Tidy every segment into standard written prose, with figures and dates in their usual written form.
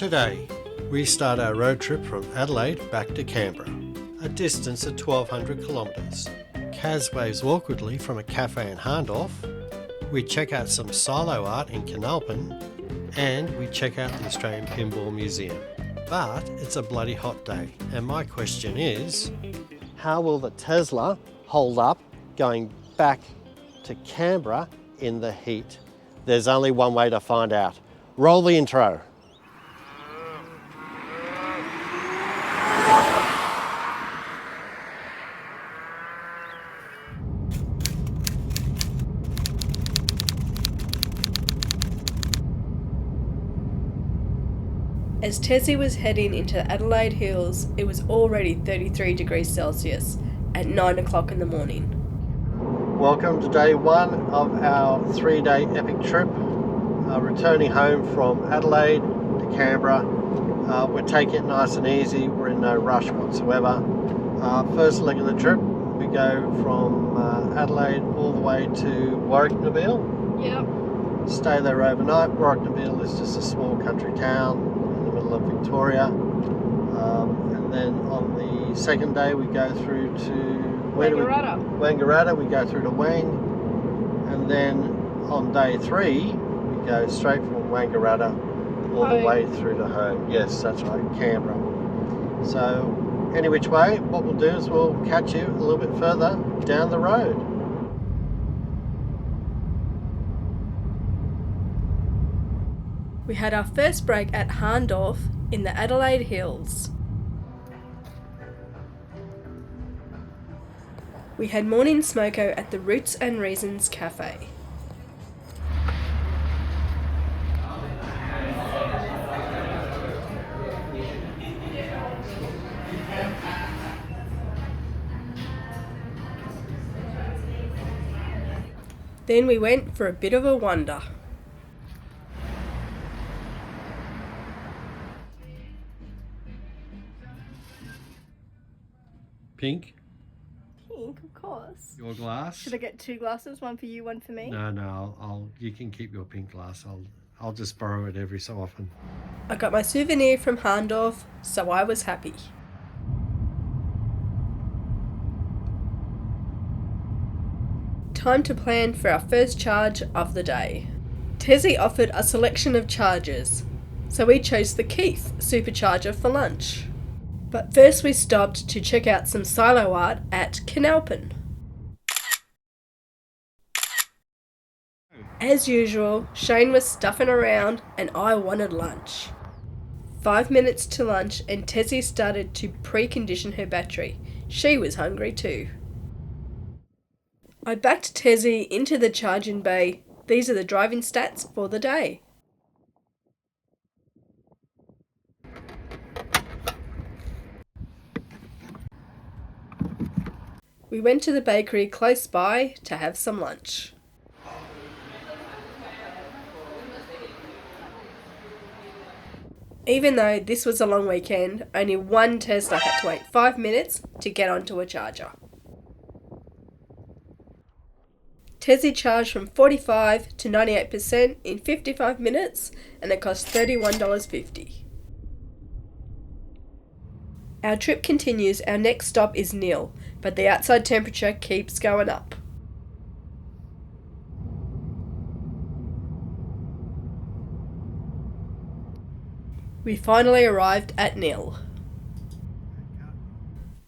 Today, we start our road trip from Adelaide back to Canberra, a distance of 1,200 kilometres. Kaz waves awkwardly from a cafe in HahnDorf. We check out some silo art in Canalpin, and we check out the Australian Pinball Museum. But it's a bloody hot day, and my question is, how will the Tesla hold up going back to Canberra in the heat? There's only one way to find out. Roll the intro. As Tessie was heading into Adelaide Hills, it was already 33 degrees Celsius at 9 o'clock in the morning. Welcome to day one of our 3-day epic trip, returning home from Adelaide to Canberra. We're taking it nice and easy, we're in no rush whatsoever. First leg of the trip, we go from Adelaide all the way to Warracknabeal. Yep. Stay there overnight. Warracknabeal is just a small country town in the middle of Victoria. And then on the second day we go through to Wangaratta. We go through to Wang, and then on day 3 we go straight from Wangaratta all the way through to home. Yes, that's right, Canberra. So any which way, what we'll do is we'll catch you a little bit further down the road. We had our first break at HahnDorf in the Adelaide Hills. We had morning smoko at the Roots and Reasons Cafe. Then we went for a bit of a wander. Pink? Pink, of course. Your glass? Should I get 2 glasses, one for you, one for me? No, you can keep your pink glass. I'll just borrow it every so often. I got my souvenir from HahnDorf, so I was happy. Time to plan for our first charge of the day. Tessie offered a selection of chargers, so we chose the Keith Supercharger for lunch. But first we stopped to check out some silo art at Canalpin. As usual, Shane was stuffing around and I wanted lunch. 5 minutes to lunch and Tessie started to precondition her battery. She was hungry too. I backed Tessie into the charging bay. These are the driving stats for the day. We went to the bakery close by to have some lunch. Even though this was a long weekend, only one Tesla had to wait 5 minutes to get onto a charger. Tessie charged from 45 to 98% in 55 minutes and it cost $31.50. Our trip continues. Our next stop is Nhill, but the outside temperature keeps going up. We finally arrived at Nhill,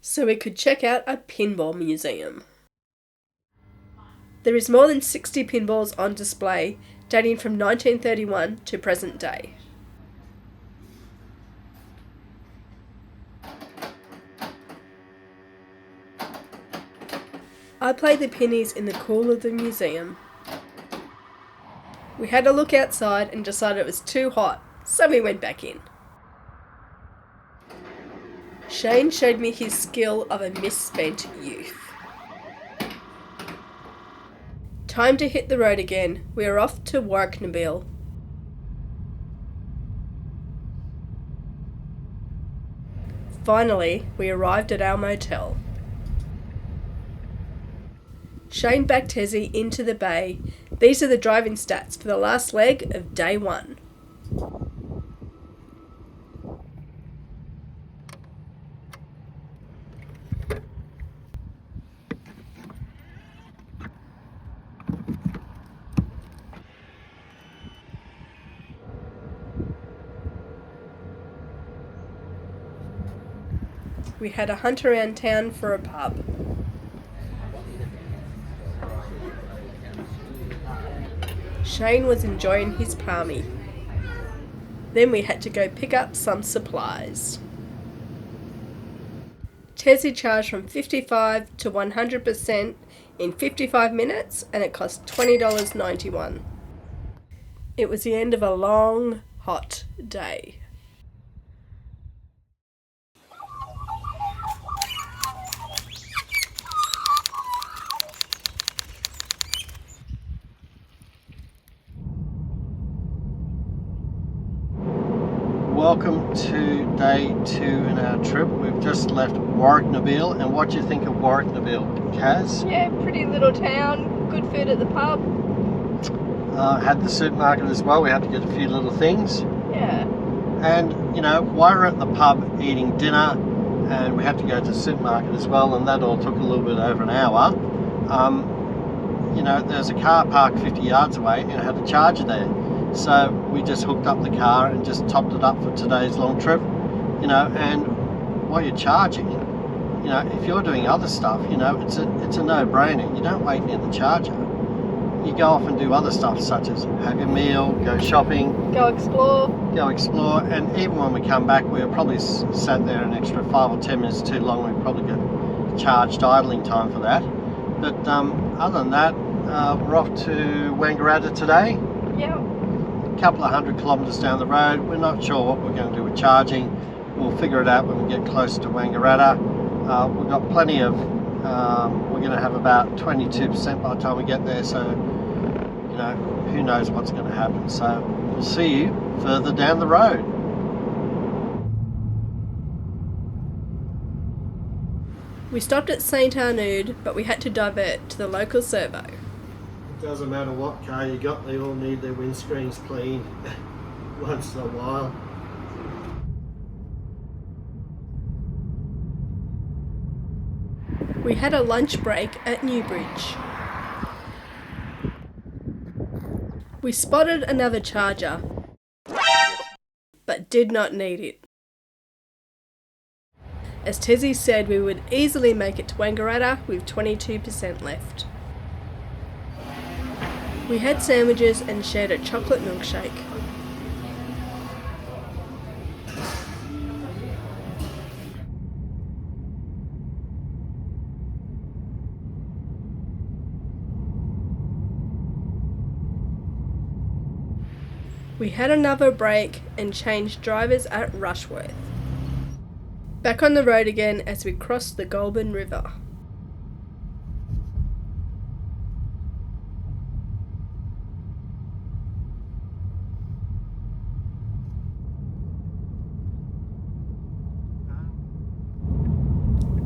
so we could check out a pinball museum. There is more than 60 pinballs on display, dating from 1931 to present day. I played the pennies in the cool of the museum. We had a look outside and decided it was too hot, so we went back in. Shane showed me his skill of a misspent youth. Time to hit the road again. We are off to Warracknabeal. Finally, we arrived at our motel. Shane backed Tessie into the bay. These are the driving stats for the last leg of day 1. we had a hunt around town for a pub. Shane was enjoying his palmy. Then we had to go pick up some supplies. Tessie charged from 55 to 100% in 55 minutes and it cost $20.91. It was the end of a long, hot day. Welcome to day 2 in our trip. We've just left Warracknabeal, and what do you think of Warracknabeal, Kaz? Yeah, pretty little town. Good food at the pub. Had the supermarket as well. We had to get a few little things. Yeah. And, you know, while we're at the pub eating dinner, and we had to go to the supermarket as well, and that all took a little bit over an hour, you know, there's a car parked 50 yards away and it had a charger there. So we just hooked up the car and just topped it up for today's long trip, you know. And while you're charging, you know, if you're doing other stuff, you know, it's a no-brainer. You don't wait near the charger. You go off and do other stuff, such as have your meal, go shopping, Go explore. And even when we come back, we were probably sat there an extra 5 or 10 minutes too long. We probably got charged idling time for that. But other than that, we're off to Wangaratta today. Yeah. Couple of 100 kilometres down the road. We're not sure what we're going to do with charging. We'll figure it out when we get closer to Wangaratta. We've got plenty of, we're going to have about 22% by the time we get there, so, you know, who knows what's going to happen. So we'll see you further down the road. We stopped at St Arnaud, but we had to divert to the local servo. Doesn't matter what car you got, they all need their windscreens cleaned once in a while. We had a lunch break at Newbridge. We spotted another charger, but did not need it. As Tessie said, we would easily make it to Wangaratta with 22% left. We had sandwiches and shared a chocolate milkshake. We had another break and changed drivers at Rushworth. Back on the road again as we crossed the Goulburn River.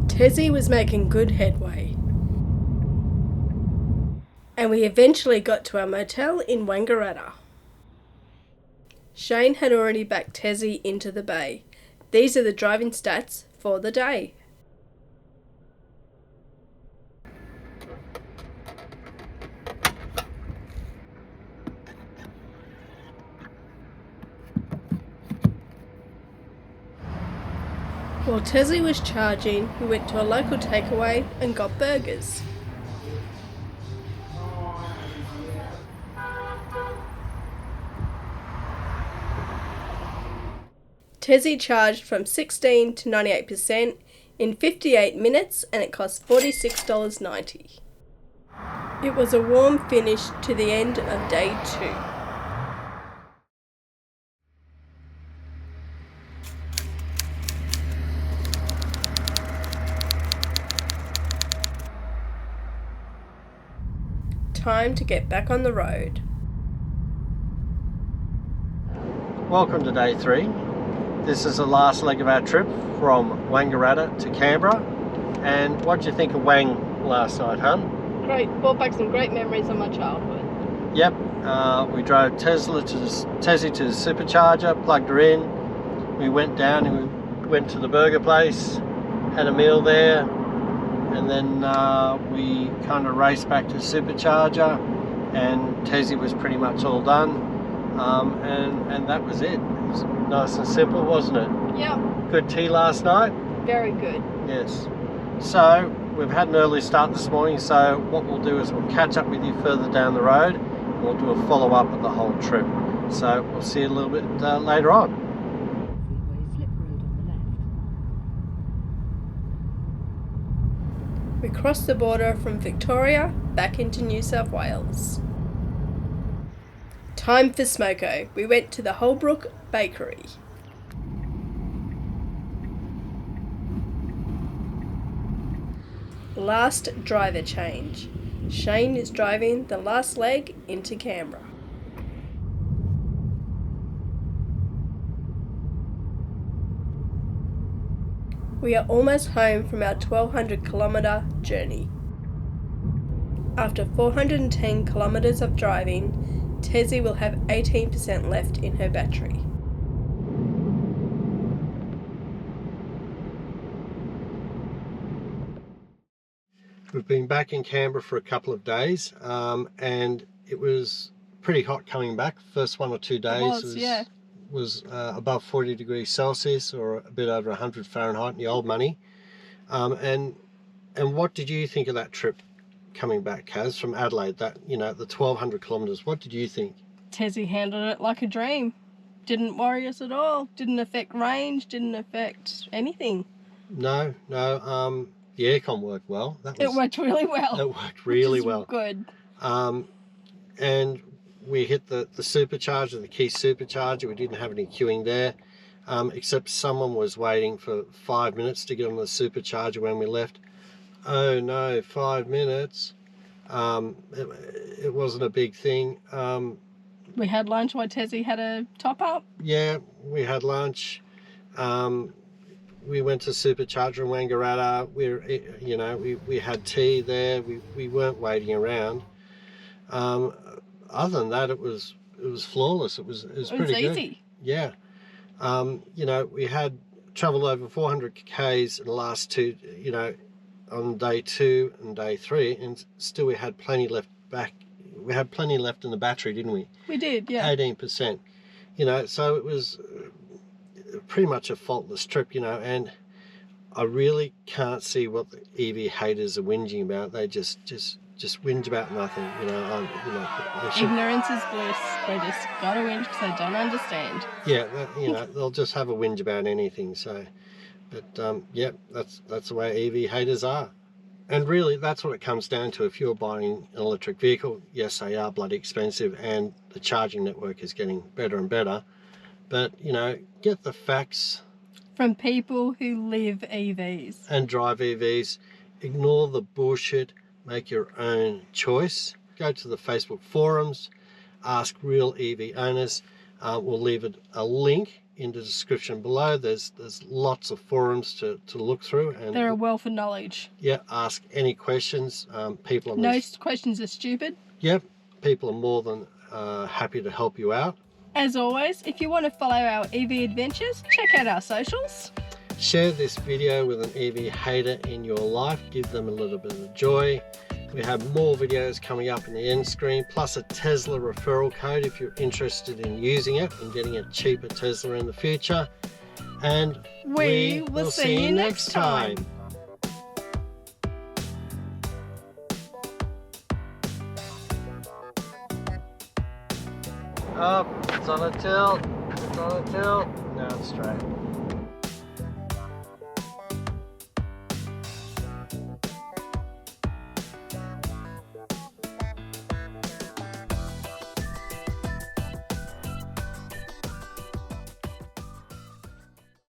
Tessie was making good headway. And we eventually got to our motel in Wangaratta. Shane had already backed Tessie into the bay. These are the driving stats for the day. While Tessie was charging, we went to a local takeaway and got burgers. Tessie charged from 16 to 98% in 58 minutes and it cost $46.90. It was a warm finish to the end of day 2. Time to get back on the road. Welcome to day 3. This is the last leg of our trip from Wangaratta to Canberra. And what did you think of Wang last night, hun? Great. Brought back some great memories of my childhood. Yep. We drove Tessie to the Supercharger, plugged her in. We went down and we went to the burger place, had a meal there. And then we kind of raced back to the Supercharger, and Tessie was pretty much all done, and that was it. It was nice and simple, wasn't it? Yeah. Good tea last night? Very good. Yes. So we've had an early start this morning, so what we'll do is we'll catch up with you further down the road and we'll do a follow-up of the whole trip. So we'll see you a little bit later on. We crossed the border from Victoria back into New South Wales. Time for smoko. We went to the Holbrook Bakery. Last driver change. Shane is driving the last leg into Canberra. We are almost home from our 1200 kilometre journey. After 410 kilometres of driving, Tessie will have 18% left in her battery. We've been back in Canberra for a couple of days, and it was pretty hot coming back. First 1 or 2 days was above 40 degrees Celsius, or a bit over 100 Fahrenheit in the old money. And what did you think of that trip coming back, Kaz, from Adelaide? That, you know, the 1200 kilometres. What did you think? Tessie handled it like a dream. Didn't worry us at all. Didn't affect range. Didn't affect anything. No. The aircon worked well. It worked really well. It worked really well. Good. And we hit the supercharger, the key supercharger. We didn't have any queuing there, except someone was waiting for 5 minutes to get on the supercharger when we left. Oh no, 5 minutes. It wasn't a big thing. We had lunch while Tessie had a top up. Yeah, we had lunch. We went to Supercharger in Wangaratta. We had tea there. We weren't waiting around. Other than that, it was flawless. It was pretty good. Easy. Yeah. We had travelled over 400 k's in the last two. On day 2 and day 3, and still we had plenty left back. We had plenty left in the battery, didn't we? We did, yeah. 18%. So it was pretty much a faultless trip, and I really can't see what the EV haters are whinging about. They just whinge about nothing, Ignorance is bliss. They just gotta whinge because they don't understand. Yeah, they'll just have a whinge about anything. So, but yeah, that's the way EV haters are. And really, that's what it comes down to. If you're buying an electric vehicle, yes, they are bloody expensive, and the charging network is getting better and better. But, get the facts. From people who live EVs. And drive EVs. Ignore the bullshit. Make your own choice. Go to the Facebook forums. Ask real EV owners. We'll leave a link in the description below. There's lots of forums to look through. And they're a wealth of knowledge. Yeah, ask any questions. No questions are stupid. Yep, people are more than happy to help you out. As always, if you want to follow our EV adventures, check out our socials. Share this video with an EV hater in your life. Give them a little bit of joy. We have more videos coming up in the end screen, plus a Tesla referral code if you're interested in using it and getting a cheaper Tesla in the future. And we will see you next time. Up, it's on a tilt, now it's straight.